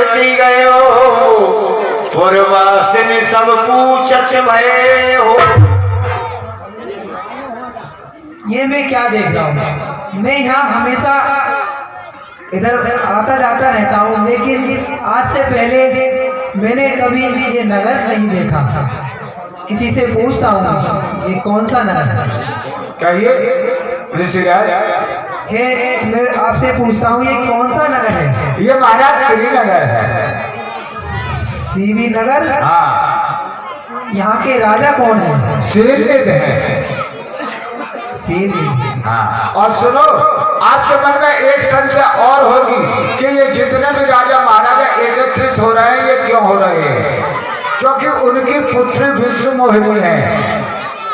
करती गयो पूर्वासिन सब पूछत भये हो। ये मैं क्या देख रहा हूँ? मैं यहाँ हमेशा इधर आता जाता रहता हूँ, लेकिन आज से पहले मैंने कभी ये नगर नहीं देखा। किसी से पूछता हूँ ये कौन सा नगर है? कहिए ऋषिराज। मैं आपसे पूछता हूँ ये कौन सा नगर है? ये महाराज श्रीनगर है। श्रीनगर? हाँ। यहाँ के राजा कौन है? श्रीनिध है। हाँ। और सुनो, आपके मन में एक संशय और होगी कि ये जितने भी राजा महाराजा एकत्रित हो रहे हैं, ये क्यों हो रहे हैं? क्योंकि उनकी पुत्री विश्व मोहिनी है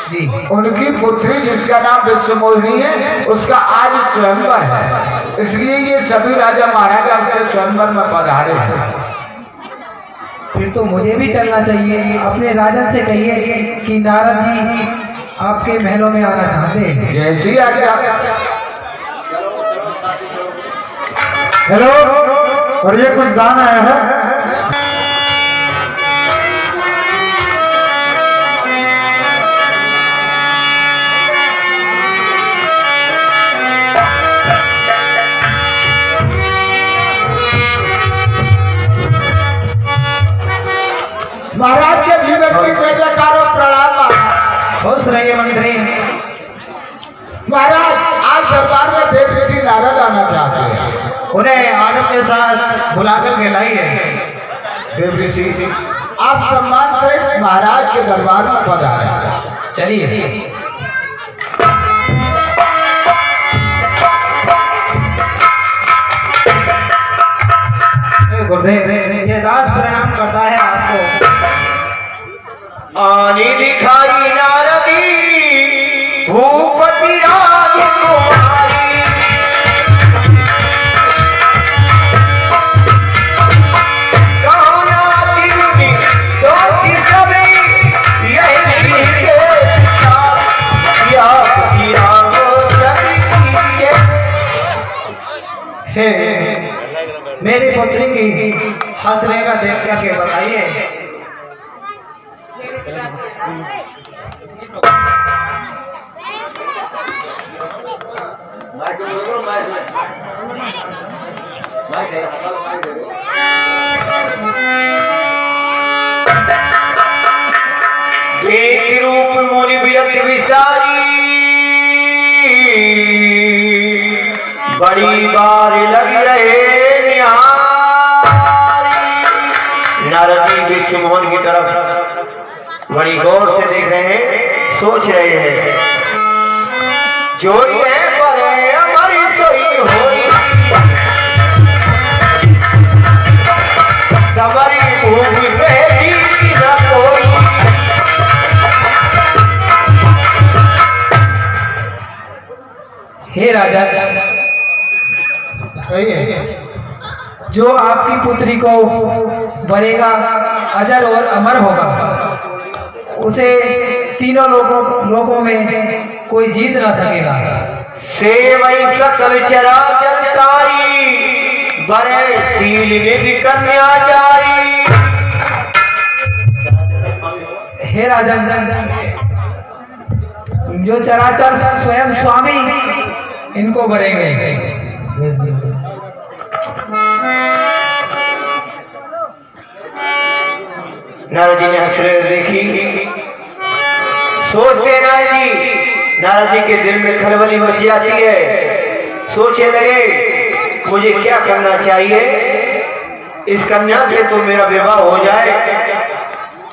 जी। उनकी पुत्री जिसका नाम विश्व मोहिनी है, उसका आज स्वयंवर है, इसलिए ये सभी राजा महाराजा उसके स्वयंवर में पधारे हैं। फिर तो मुझे भी चलना चाहिए। अपने राजन से कहिए कि नारद जी आपके महलों में आना चाहते हैं। जैसी आज्ञा। हेलो, और ये कुछ गाना आया है। महाराज के जीवन की जय जयकारो प्रणाम। खुश रहिए मंत्री। महाराज, आज दरबार में देव ऋषि नारद आना चाहते हैं। उन्हें आदम के साथ बुलाकर के लाइए। देव ऋषि, आप सम्मान से महाराज के दरबार में पधारें। चलिए। गुरुदेव, ये दास प्रणाम करता है आपको। आनी दिखाई नारदी भूपति राज कुमारी, गाना तिरुनी दोषी सभी यही के या राम जगदीश। हे, मेरी पुत्री की हंसने का देख करके बताइए। एक रूप मुनि विरत विचारी, बड़ी बार लगी रहे निहारी। नारद जी विश्व मोहन की तरफ बड़ी गौर से देख रहे हैं, सोच रहे हैं। जोई है पर हमारी सोई होई, समरी भूमि पे जीती न कोई। हे राजा, जो आपकी पुत्री को बनेगा अजर और अमर होगा, उसे तीनों लोगों में कोई जीत ना सकेगा। सेवई सकल चराचर ताई, बड़े शील निधि कन्या जाई। हे राजन, जो चराचर स्वयं स्वामी इनको बनेंगे। नारद जी ने हथेली देखी, सोचते नारद जी के दिल में खलबली मच जाती है। सोचे लगे मुझे क्या करना चाहिए, इस कन्या से तो मेरा विवाह हो जाए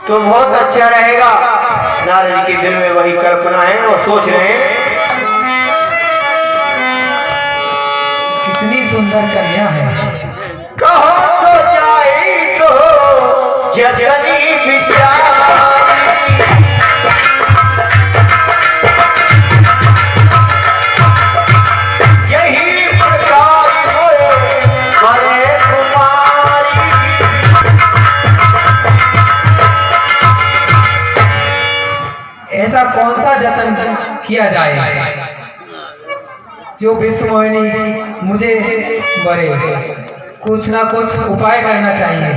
तो बहुत अच्छा रहेगा। नारद जी के दिल में वही कल्पना है और सोच रहे हैं। कितनी सुंदर कन्या है। कहो तो जाए तो जगनी विचार, यही प्रकार बड़े कुमारी। ऐसा कौन सा जतन किया जाए जो विश्व मोहिनी मुझे बरे? कुछ ना कुछ उपाय करना चाहिए।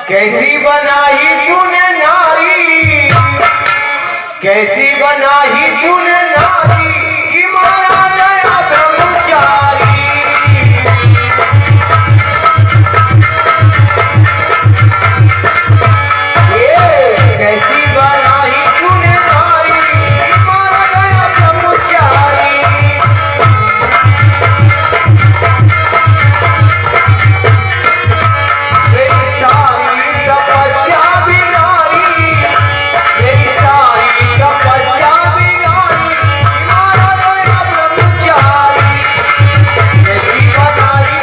कैसी बनाई तूने नारी, कैसी बनाई तूने नारी कि मारा गया ब्रह्मचारी। कैसी बनाई तूने नारी कि मारा गया ब्रह्मचारी। मेरी सारी तपस्या बिगाड़ी, मेरी सारी तपस्या बिगाड़ी कि मारा गया ब्रह्मचारी। कैसी बनाई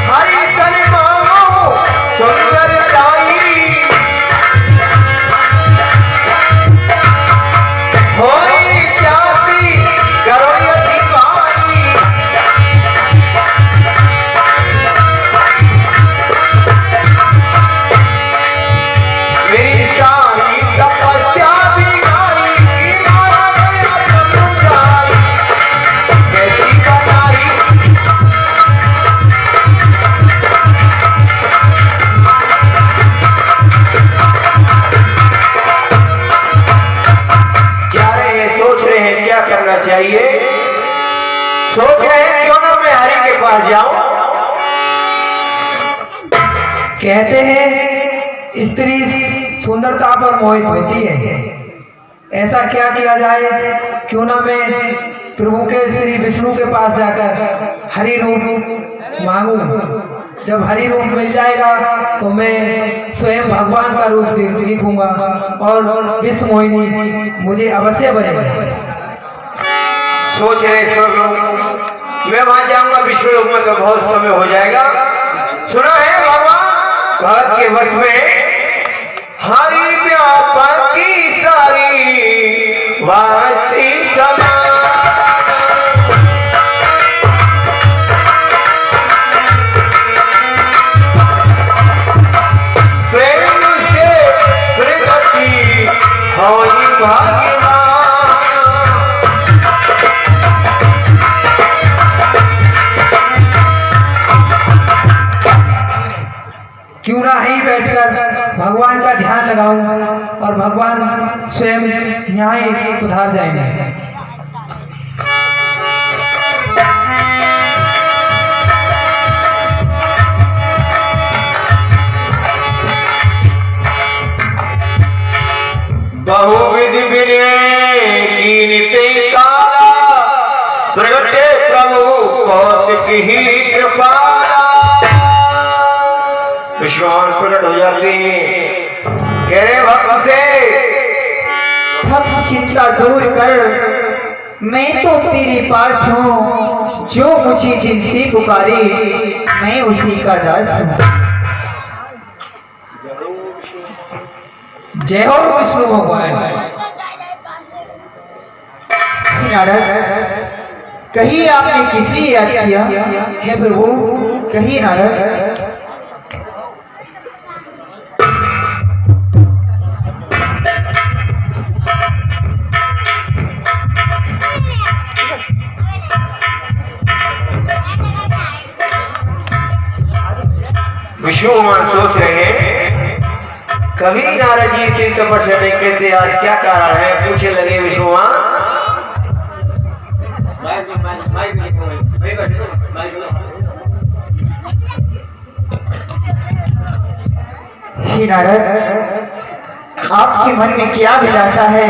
हरि तन मांगो सुंदरताई, होई जाति करो यति भाई। मेरी सारी तपस्या बिगाड़ी कि मारा गया ब्रह्मचारी। कैसी बनाई जा रहे हैं, सोच रहे हैं क्या करना चाहिए। सोच रहे हैं क्यों ना मैं हरि के पास जाऊं। कहते हैं स्त्री सुंदरता पर मोहित होती है। ऐसा क्या किया जाए, क्यों ना मैं प्रभु के श्री विष्णु के पास जाकर हरि रूप मांगू। जब हरि रूप मिल जाएगा तो मैं स्वयं भगवान का रूप दिखूंगा और विश्व मोहिनी मुझे अवश्य बनेगा। सोच रहे मैं वहां जाऊंगा विष्णु लोक में तो बहुत समय हो जाएगा। सुना है भगवान भगत के वश में हरि व्यापकी सारी वात्री समान। प्रेम से प्रगति होई भाग्यवान। क्यों ना ही बैठकर भगवान का ध्यान लगाऊं और भगवान स्वयं यहाँ ही उधार जाएंगे। बहुविधि विनय कीनते काला, प्रगटे प्रभु कौतिक ही कृपाला। विश्वान प्रकट हो जाते हैं, कह रहे भक्त से भक्त चिंता दूर कर, मैं तो तेरे पास हूँ। जो मुझे दिल से पुकारे मैं उसी का दास हूँ। जय हो विष्णु भगवान। नारद, कहीं आपने किस लिए याद किया? हे प्रभु, कहीं नारद। विष्णु भगवान सोच रहे हैं कभी नारद जी इतनी तपस्या नहीं कहते, आज क्या कारण है। पूछने लगे विष्णु भगवान हे नारद, आपके मन में क्या अभिलाषा है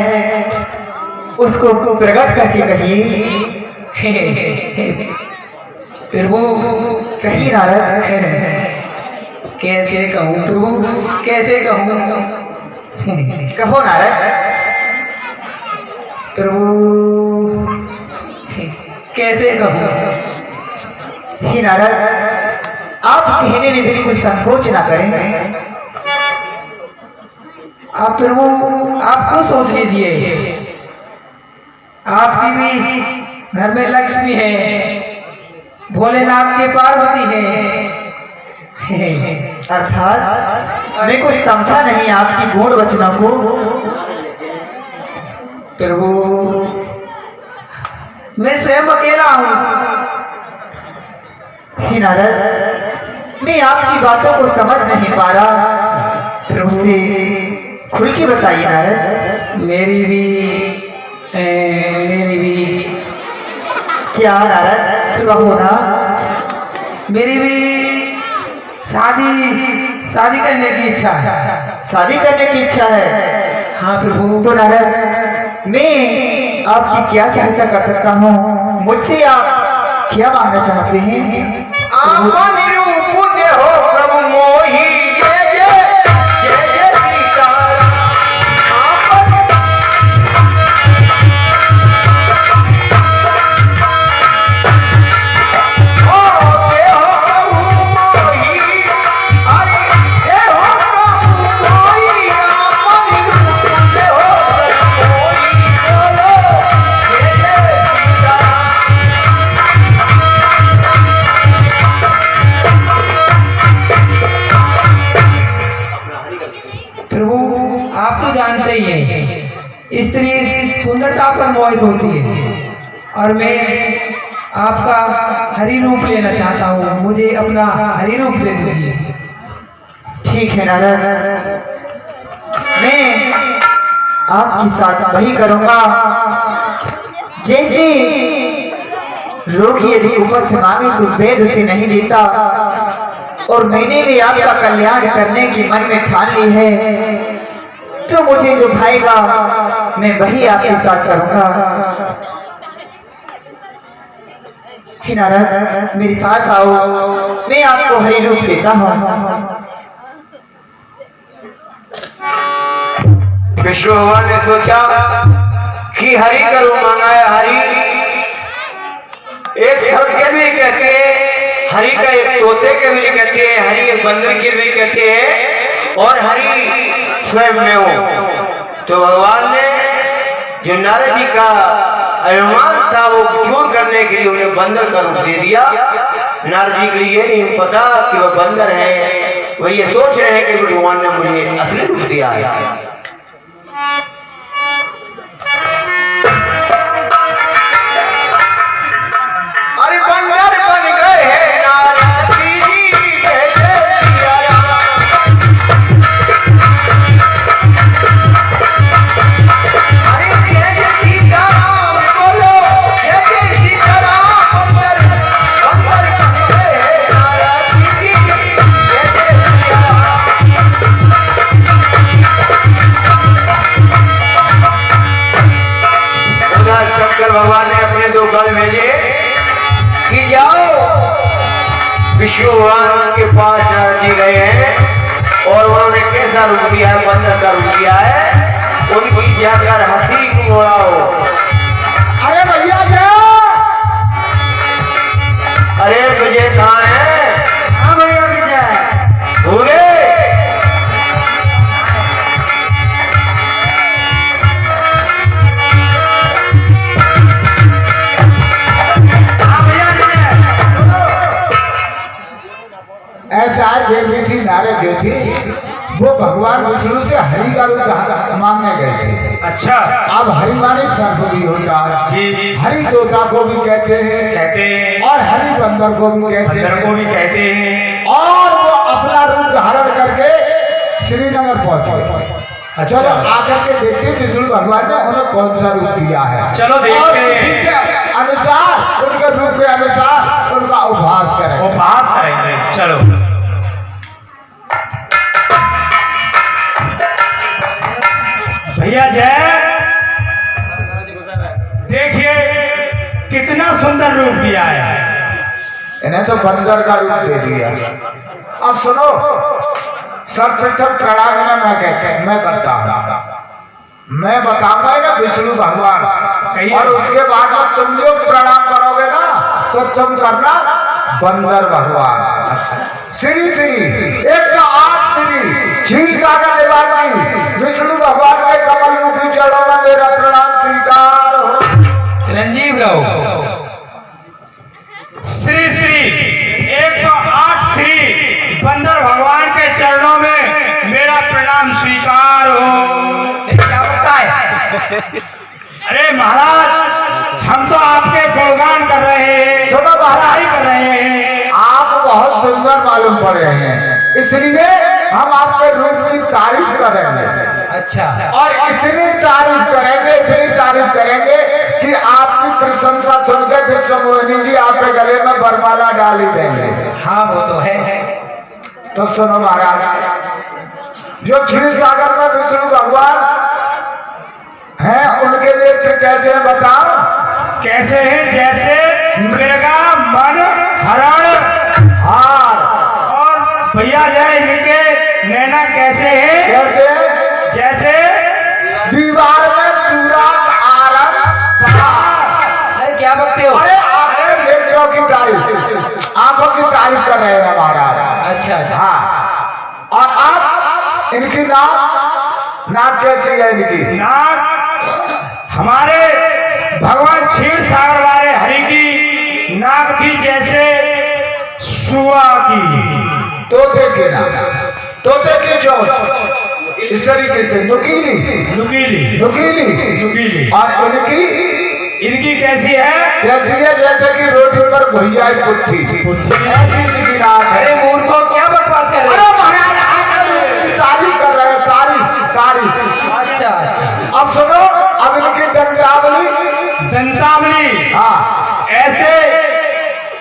उसको प्रकट करके कहिए। प्रभु कहिए नारद। कैसे कहूँ प्रभु, कैसे कहूँ। कहो नारद। प्रभु कैसे कहूँ। हे नारद, आप कहने में बिल्कुल संकोच ना करें। आप प्रभु आप खुद सोच लीजिए, आपकी भी घर में लक्ष्मी है, भोलेनाथ के पार्वती है। अर्थात मैं कुछ समझा नहीं आपकी गूढ़ वचनों को। प्रभु मैं स्वयं अकेला हूँ। हे नारद, मैं आपकी बातों को समझ नहीं पा रहा, फिर मुझसे खुल के बताइए नारद। मेरी भी क्या नारद, कहो ना। मेरी भी शादी करने की इच्छा है। शादी करने की इच्छा है? हाँ प्रभु। तो नारद, मैं आपकी क्या सहायता कर सकता हूँ? मुझसे आप क्या मांगना चाहते हैं? आपन रूप देहो प्रभु मोहि, जय जय जय जय सीताराम। ओ देहो प्रभु मोहि, अरे देहो प्रभु मोहि, आपन रूप देहो प्रभु मोहि, बोलो जय जय सीताराम। प्रभु आप तो जानते ही हैं, स्त्री सुंदरता पर मोहित होती है और मैं आपका हरि रूप लेना चाहता हूँ। मुझे अपना हरि रूप दे दीजिए। ठीक है नारद, मैं आपके साथ वही करूंगा जैसे लोग यदि उपथ मांगे तो वेद उसे नहीं देता, और मैंने भी आपका कल्याण करने की मन में ठान ली है, तो मुझे जो भाएगा मैं वही आपके साथ करूंगा। हे नारद, मेरे पास आओ, मैं आपको हरि रूप देता हूँ। विष्णु भगवान ने सोचा कि हरि का रूप मांगा है। हरि एक सर्प के भी कहते हैं, हरि का एक तोते के भी कहते हैं, हरि एक बंदर के भी कहते हैं, और हरि स्वयं में हो। तो भगवान ने जो नारद जी का अभिमान था वो दूर करने के लिए उन्हें बंदर का रूप दे दिया। नारद जी के लिए ये नहीं पता कि वो बंदर है, वो ये सोच रहे हैं कि भगवान ने मुझे असली रूप दिया है। अरे बंदर बन गए हैं नारद जी, जय जय सिया राम। अरे जय जय सीताराम, बोलो जय जय सीताराम। बंदर बंदर बन गए हैं नारद जी, जय जय सिया राम। उधर शंकर भगवान ने अपने दो गण भेजे कि जाओ विष्णु भगवान के पास नारद जी गए हैं और उन्होंने कैसा रूप दिया है, बंदर का रूप दिया है, उनकी जाकर हंसी को उड़ाओ। अरे भैया जाओ। अरे विजय कहाँ है? हाँ भैया विजय। भूरे ऐसा देवी नारद जो थे वो भगवान विष्णु से हरि का रूप मांगने गए थे। अच्छा। अब हरि माने सर्प भी होता है जी। हरि तोता को भी कहते हैं और हरि बंदर को भी कहते हैं और वो अपना रूप धारण करके श्रीनगर पहुंचे। अच्छा। चलो आकर के देखते विष्णु भगवान ने उन्हें कौन सा रूप दिया है। चलो देखते हैं। उनके अनुसार, उनके रूप के अनुसार उनका उपहास करेंगे। उपहास करेंगे। चलो भैया जय, देखिए कितना सुंदर रूप दिया है। इन्हें तो बंदर का रूप दे दिया। अब सुनो, सर्वप्रथम प्रणाम मैं करता हूँ, मैं बताऊंगा ना विष्णु भगवान, और उसके बाद में तुम जो प्रणाम करोगे ना तो तुम करना बंदर भगवान। श्री श्री 108 श्री क्षीर सागर निवासी विष्णु भगवान के कमल रूपी चरणों में मेरा प्रणाम स्वीकार हो। चिरंजीव रहो। श्री श्री 108 श्री बंदर भगवान के चरणों में मेरा प्रणाम स्वीकार हो। क्या होता है? अरे महाराज, हम तो आपके गुणगान कर रहे हैं, सुनो बड़ाई कर रहे हैं। आप बहुत सुंदर मालूम पड़ रहे हैं, इसलिए हम आपके रूप की तारीफ करेंगे। अच्छा, और इतनी तारीफ करेंगे कि आपकी प्रशंसा सुनकर विश्वमोहिनी जी आपके गले में बरमाला डाल ही देंगे। हाँ वो तो है। तो सुनो महाराज, जो क्षीर सागर में विष्णु भगवान हैं, उनके नेत्र कैसे हैं बताओ? कैसे हैं? जैसे मृगा मन हरण हार। और भैया जाए इनके नैना कैसे हैं? कैसे? जैसे दीवार में सूरज आरंग पहाड़। अरे क्या बकते हो? अरे नेत्रों की तारीफ, आंखों की तारीफ कर रहे हैं महाराज। अच्छा अच्छा। हाँ, और आप इनकी नाक कैसी है? इनकी नाक हमारे भगवान क्षीर सागर वाले हरि की नाक थी जैसे सुआ की। तोते की नाक, तोते की चोंच, इस तरीके से नुकीली नुकीली नुकीली। और इनकी कैसी है? कैसी है? जैसे कि रोटी पर भैया पुट्ठी ऐसी इनकी नाक है। अरे मूर्खों क्या बकवास कर रहे अरे हो? महाराज, आप इनकी तारीफ कर रहे हैं, तारीफ। अच्छा अच्छा। अब सुनो, अब इनकी दंतावली। हाँ, ऐसे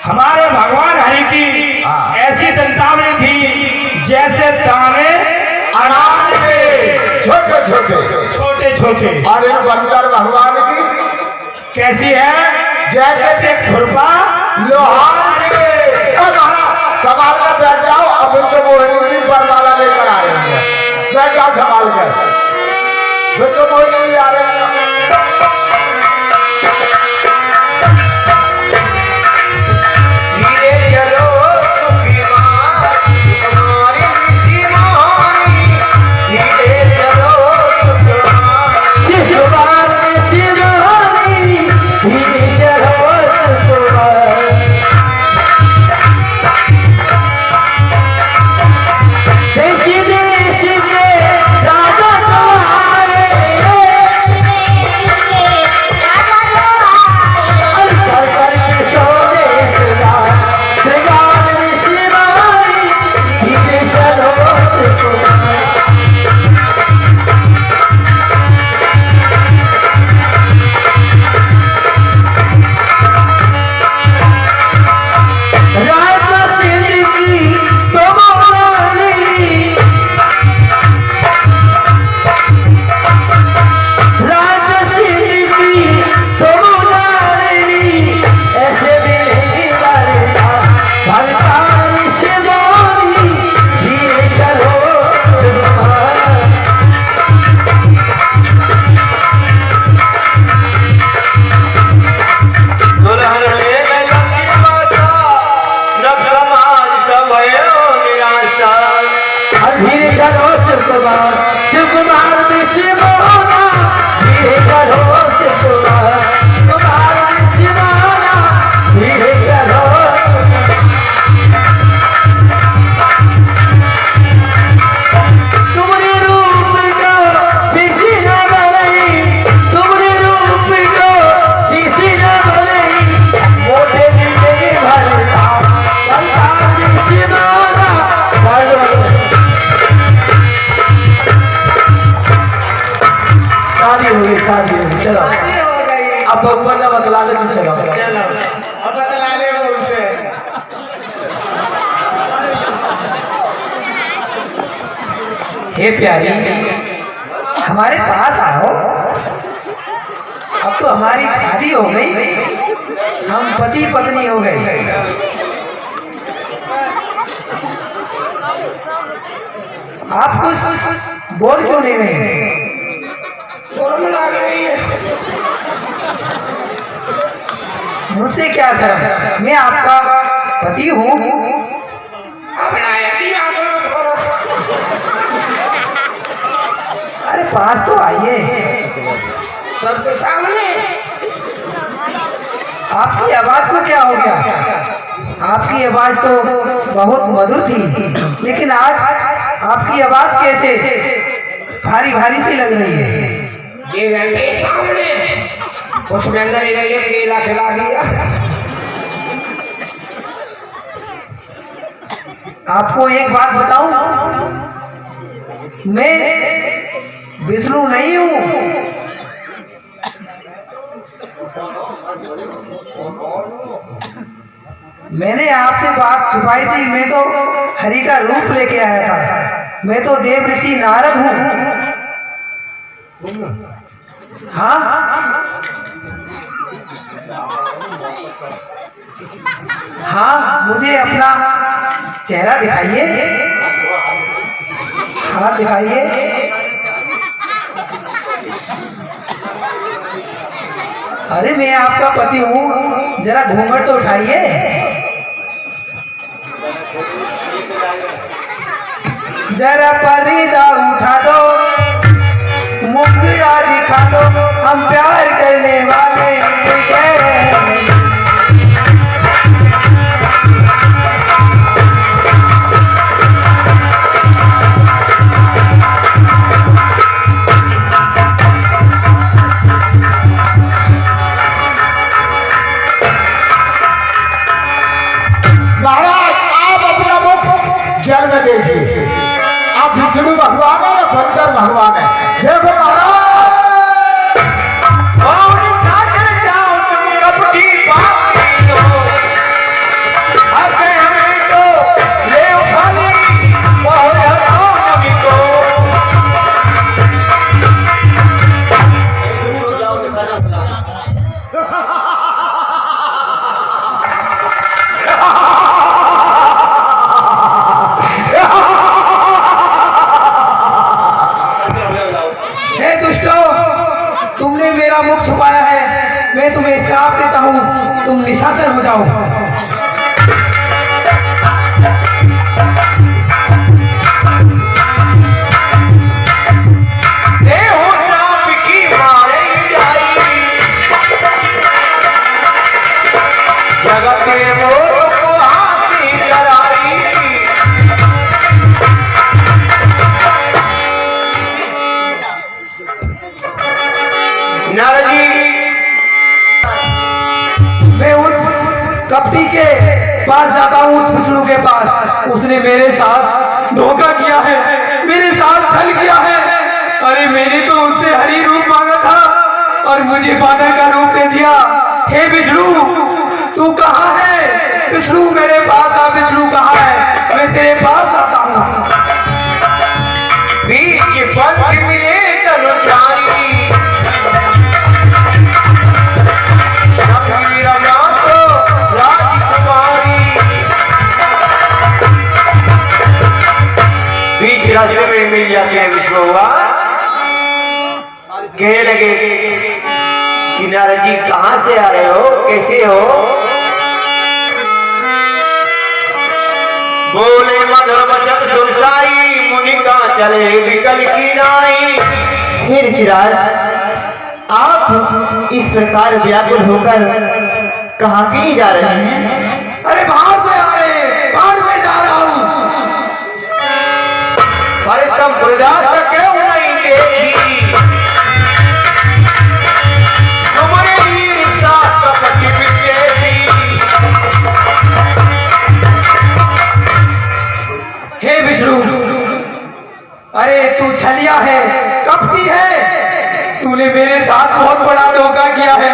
हमारे भगवान हरि की हाँ। ऐसी दंतावली थी जैसे दाने अनाज के छोटे छोटे। और इन बंदर भगवान की कैसी है? जैसे खुरपा लोहार के। संभाल कर बैठ जाओ, अब विश्वमोहिनी जी बरमाला लेकर आए हैं। बैठ जाओ संभाल कर, विश्वमोहिनी जी आ रहे हैं। धीरे चलो तुम्हारी शिवानी, धीरे चलो शादी होगी, चलो अब भगवान ने बतला ले, तुम चलो अब बतला ले वो उसे। हे प्यारी, हमारे पास आओ। अब तो हमारी शादी हो गई, हम पति पत्नी हो गए। आप कुछ बोल क्यों नहीं रहे? शर्म लग रही है। मुझसे क्या शर्म? मैं आपका पति हूँ। अरे पास तो आइए, सबके सामने। आपकी आवाज को क्या हो गया? आपकी आवाज तो बहुत मधुर थी, लेकिन आज आपकी आवाज कैसे भारी भारी सी लग रही है? सामने उसमें अंदर ही केला खिला दिया। आपको एक बात बताऊं, मैं विष्णु नहीं हूं। मैंने आपसे बात छुपाई थी, मैं तो हरि का रूप लेके आया था। मैं तो देव ऋषि नारद हूं। हाँ, हाँ, मुझे अपना चेहरा दिखाइए, हाथ दिखाइए। अरे मैं आपका पति हूँ, जरा घूंघट तो उठाइए। जरा पर्दा उठा दो, मुखड़ा दिखा दो, हम प्यार करने वाले कोई कह रहे हैं। महाराज आप अपना मुख जल में देखिए, आप विष्णु भगवान है या बंदर भगवान है? देखो महाराज, तुमने मेरा मुख छुपाया है, मैं तुम्हें श्राप देता हूँ, तुम निशाचर हो जाओ। जगत को हाथी कराई, नारद जी मैं उस कपटी के पास जाता हूँ, उस विष्णु के पास। उसने मेरे साथ धोखा किया है, मेरे साथ छल किया है। अरे मैंने तो उससे हरि रूप मांगा था और मुझे बादल का रूप दे दिया। हे विष्णु, तू कहाँ है? विष्णु मेरे पास आ, विष्णु कहाँ है? मैं तेरे पास आता हूँ। बीच पंथ मिले तनुचारी, बीच रास्ते में मिल जाते हैं विष्णु भगवान। कहने लगे कि नारद जी कहां से आ रहे हो, कैसे हो? बोले मधुर वचन सुरसाई, मुनि का चले विकल की नाई। हे ऋषिराज, आप इस प्रकार व्याकुल होकर कहाँ के लिए जा रहे हैं? अरे बाहर से आ रहे हैं, बाहर में जा रहा हूँ। अरे संप्रदाय क्यों नहीं देखी, तुम्हारे ईर्ष्या कपटी विशेषी। हे विष्णु, अरे तू छलिया है, कपटी है, तूने मेरे साथ बहुत बड़ा धोखा किया है।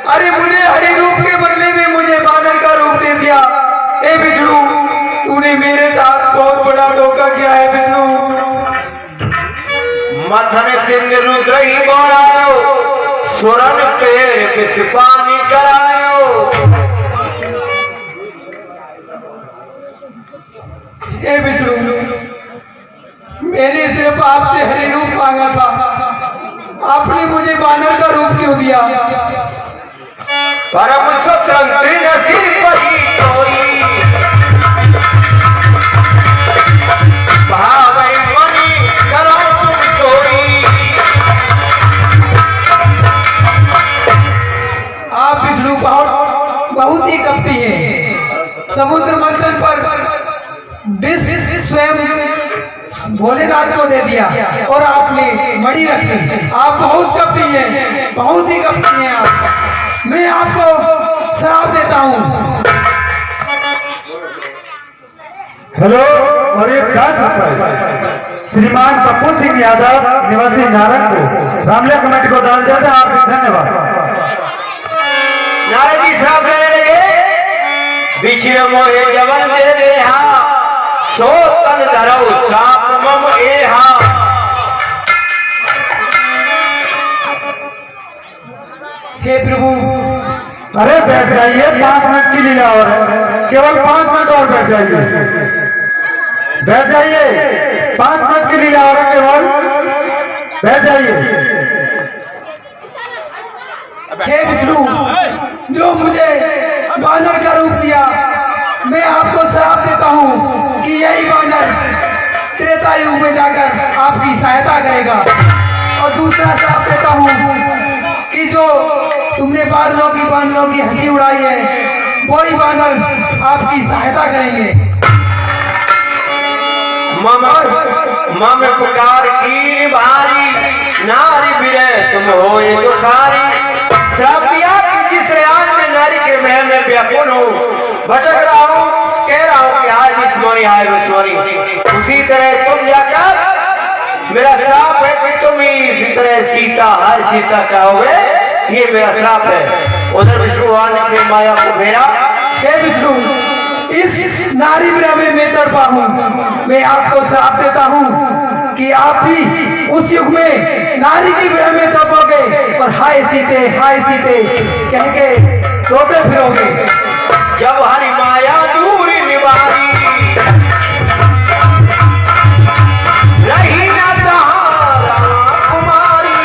अरे मुझे हरि रूप के बदले में मुझे बादल का रूप दे दिया। हे विष्णु, तूने मेरे साथ बहुत बड़ा धोखा किया है विष्णु। मथन सिंह रुद्र ही बोलायो, सुरन पेर विष पानी करायो। हे विष्णु, मैंने सिर्फ आपसे हरि रूप मांगा था, आपने मुझे बानर का रूप क्यों दिया? परम स्वतंत्र नसीब परी कोई, भावई मणि करो तुम सोई। आप विष्णु बहुत ही कपटी हैं। समुद्र मंथन पर विष स्वयं भोलेनाथ को दे दिया और आपने मणि रख ली। आप बहुत कपटी हैं, बहुत ही कपटी हैं आप। मैं आपको श्राप देता हूँ। हेलो, और एक 10 रुपए श्रीमान पप्पू सिंह यादव निवासी नारायणपुर रामलिया कमेटी को दान देते हैं। आपका धन्यवाद। नारद जी श्राप देने लगे, बीच में मोहे जवन दे देहा, सो तन धरऊ श्राप मम एहा। हे प्रभु, अरे बैठ जाइए, 5 मिनट की लीला और है, केवल 5 मिनट और बैठ जाइए। बैठ जाइए, 5 मिनट की लीला और है, केवल बैठ जाइए। हे विष्णु, जो मुझे बानर का रूप दिया, मैं आपको श्राप देता हूँ कि यही बानर त्रेता युग में जाकर आपकी सहायता करेगा। और दूसरा श्राप देता हूँ कि जो तुमने बानरों की हंसी उड़ाई है, वही बानर आपकी सहायता करेंगे। मम पुकार की भारी, नारी बिरे तुम हो ये दुखारी। श्राप दिया कि जिस रियाज में नारी के महल में व्याकुल हूँ, भटक रहा हूँ, कह रहा हूँ कि हाय विस्मोरी, हाय विस्मोरी। उसी तरह तुम जाकर, मेरा श्राप है कि तुम ही इसी तरह सीता, हाय सीता कहोगे, ये मेरा श्राप है। उधर विष्णु भगवान ने फिर माया को घेरा। हे विष्णु, इस नारी विरह में मैं तड़पा हूँ। मैं आपको श्राप देता हूँ कि आप भी उस युग में नारी की विरह में तड़पोगे और हाय सीते कह के रोते फिरोगे। जब हरि माया दूर निवारी, रही न तहारा कुमारी।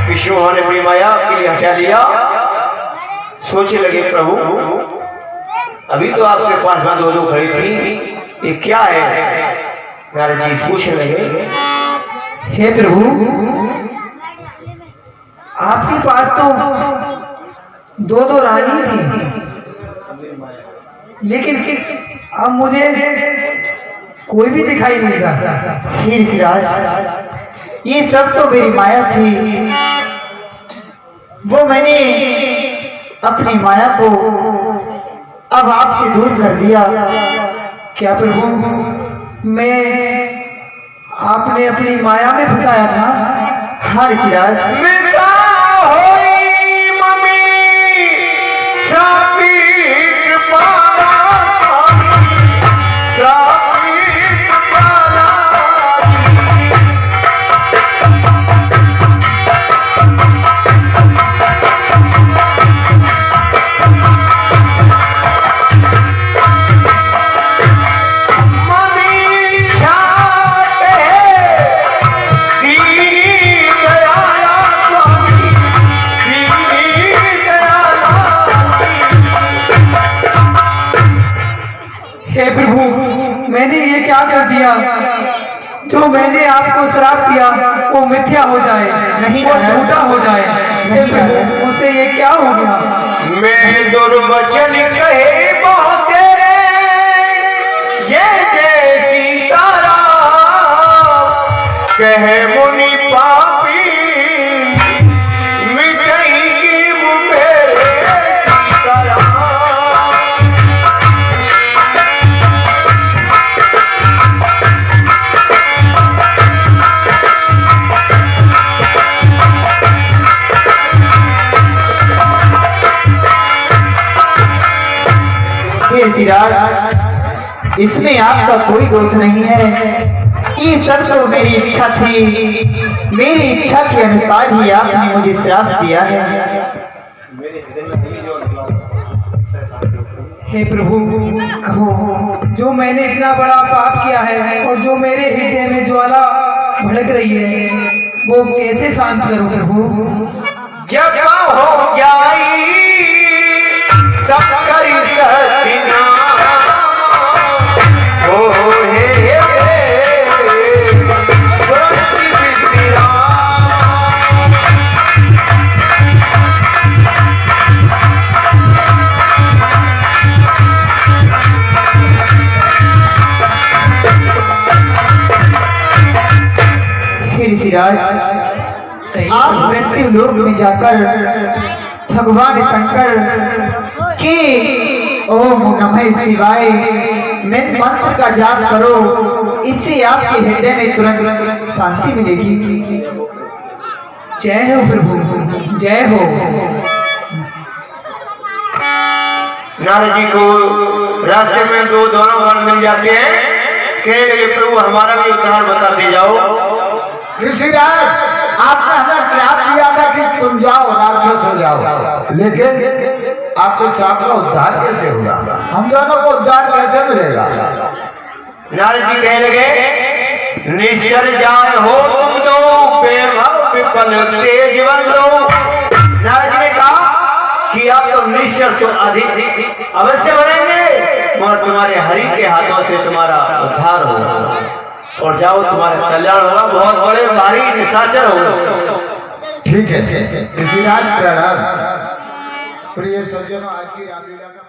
विष्णु भगवान ने अपनी माया के लिए हटा लिया। सोचने लगे, प्रभु अभी तो आपके पास में 2 खड़ी थी, ये क्या है? नारद जी पूछने लगे, हे प्रभु, आपके पास तो 2 रानी थी, लेकिन अब मुझे कोई भी दिखाई नहीं देता। हे ऋषिराज, ये सब तो मेरी माया थी। वो मैंने अपनी माया को अब आपसे दूर कर दिया। क्या प्रभु, मैं आपने अपनी माया में फंसाया था? हाँ ऋषिराज, मिटा होई मम्मी श्रापी कृपाला, श्रापी कृपाला। हे प्रभु, मैंने ये क्या कर दिया? जो मैंने आपको श्राप दिया वो मिथ्या हो जाए, नहीं, वो झूठा हो जाए। हे प्रभु, मुझसे ये क्या हो गया? मैं दुर्वचन कहे बहुत तेरे, जय जय सीताराम। कहे मुनि पापी, मिटेंगी मुझे सीताराम। ऋषिराज, इसमें आपका कोई दोष नहीं है। ये सब तो मेरी इच्छा थी। मेरी इच्छा के अनुसार ही आपने मुझे श्राप दिया है। हे प्रभु, कहो, जो मैंने इतना बड़ा पाप किया है और जो मेरे हृदय में ज्वाला भड़क रही है, वो कैसे शांत करूं प्रभु? जब हो जाई सब करी सतीनाम, ओ हे तुरंत विश्राम। ऋषिराज, आप मृत्यु लोक में जाकर भगवान शंकर के ओम नमः शिवाय मंत्र का जाप करो, इससे आपके हृदय में तुरंत शांति मिलेगी। जय हो प्रभु, जय हो। नारद जी को रास्ते में दोनों गण मिल जाते हैं, कहने लगे प्रभु हमारा भी उद्धार बताते जाओ। ऋषिराज, आपने हमें श्राप दिया था कि तुम जाओ राक्षस हो जाओ, लेकिन आपके श्राप का उद्धार कैसे हुआ? हम दोनों को उद्धार कैसे मिलेगा? नारद जी कहने लगे निश्चर जाय हो तुम दो, बेभव विपल तेज बलो। नारद जी ने कहा कि आप तो निश्चर तो अधिक अवश्य बनेंगे, मगर तुम्हारे हरि के हाथों से तुम्हारा उद्धार होगा और जाओ तुम्हारा कल्याण होगा, बहुत बड़े भारी निशाचर होगा। ठीक है ऋषिराज प्रणाम। प्रिय सज्जनों, आज की रामलीला का